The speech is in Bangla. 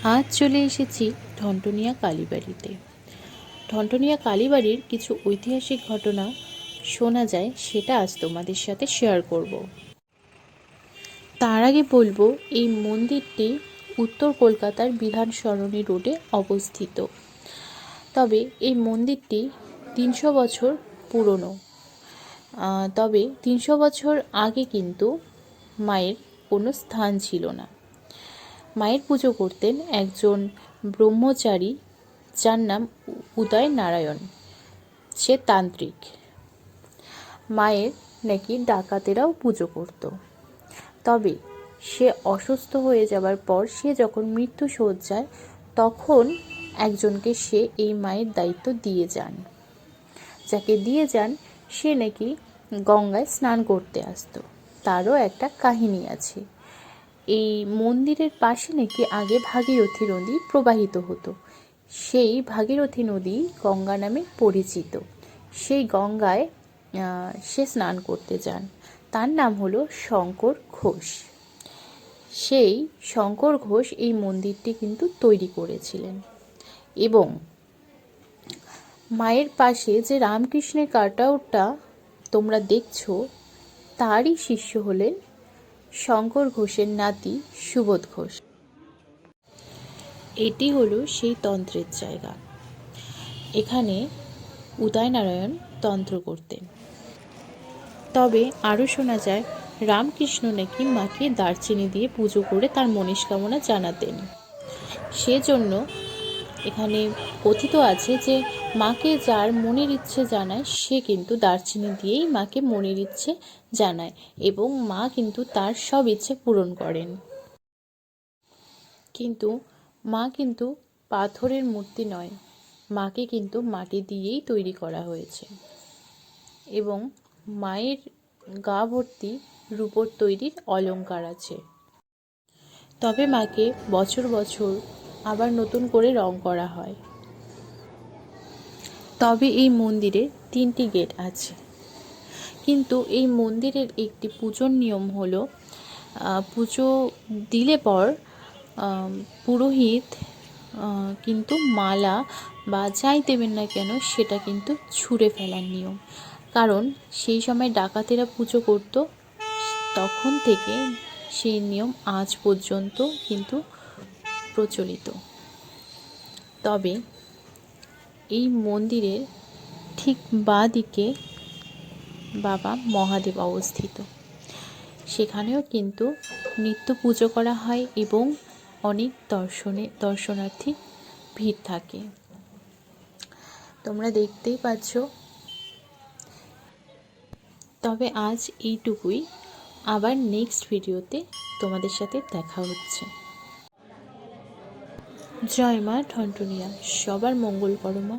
আজ চলে এসেছি ঠনঠনিয়া কালীবাড়িতে। ঠনঠনিয়া কালীবাড়ির কিছু ঐতিহাসিক ঘটনা শোনা যায়, সেটা আজ তোমাদের সাথে শেয়ার করব। তার আগে বলবো, এই মন্দিরটি উত্তর কলকাতার বিধান সরণি রোডে অবস্থিত। তবে এই মন্দিরটি 300 বছর পুরনো। তবে 300 বছর আগে কিন্তু মায়ের কোনো স্থান ছিল না। মায়ের পুজো করতেন একজন ব্রহ্মচারী, যার নাম উদয় নারায়ণ। সে তান্ত্রিক। মায়ের নাকি ডাকাতেরাও পুজো করত। তবে সে অসুস্থ হয়ে যাবার পর, সে যখন মৃত্যু শয্যায়, তখন একজনকে সে এই মায়ের দায়িত্ব দিয়ে যান। যাকে দিয়ে যান সে নাকি গঙ্গায় স্নান করতে আসতো। তারও একটা কাহিনী আছে। এই মন্দিরের পাশে নাকি আগে ভাগীরথী নদী প্রবাহিত হতো। সেই ভাগীরথী নদী গঙ্গা নামে পরিচিত। সেই গঙ্গায় সে স্নান করতে যান। তার নাম হলো শঙ্কর ঘোষ। সেই শঙ্কর ঘোষ এই মন্দিরটি কিন্তু তৈরি করেছিলেন। এবং মায়ের পাশে যে রামকৃষ্ণের কাটআউটটা তোমরা দেখছো, তারই শিষ্য হলেন শঙ্কর ঘোষের নাতি সুবোধ ঘোষ। এটি হলো সেই তন্ত্রের জায়গা। এখানে উদয়নারায়ণ তন্ত্র করতেন। তবে আরও শোনা যায়, রামকৃষ্ণ নাকি মাকে দারচিনি দিয়ে পুজো করে তার মনস্কামনা জানাতেন। সেজন্য এখানে কথিত আছে যে মাকে যার মনের ইচ্ছে জানায়, সে কিন্তু দারচিনি দিয়েই মাকে মনের ইচ্ছে জানায়, এবং মা কিন্তু তার সব ইচ্ছে পূরণ করেন। কিন্তু মা কিন্তু পাথরের মূর্তি নয়, মাকে কিন্তু মাটি দিয়েই তৈরি করা হয়েছে। এবং মায়ের গা ভর্তি রূপোর তৈরির অলংকার আছে। তবে মাকে বছর বছর আবার নতুন করে রং করা হয়। তবে এই মন্দিরে 3টি গেট আছে। কিন্তু এই মন্দিরের একটি পুজোর নিয়ম হলো, পুজো দিলে পর পুরোহিত কিন্তু মালা বা যাই দেবেন না কেন, সেটা কিন্তু ছুঁড়ে ফেলার নিয়ম। কারণ সেই সময় ডাকাতেরা পুজো করত। তখন থেকে সেই নিয়ম আজ পর্যন্ত কিন্তু প্রচলিত। তবে এই মন্দিরের ঠিক বাঁ দিকে বাবা মহাদেব অবস্থিত। সেখানেও কিন্তু নিত্য পুজো করা হয় এবং অনেক দর্শনার্থী ভিড় থাকে। তোমরা দেখতেই পাচ্ছ। তবে আজ এইটুকুই। আবার নেক্সট ভিডিওতে তোমাদের সাথে দেখা হচ্ছে। জয় মা ঠনঠনিয়া। সবার মঙ্গল করো মা।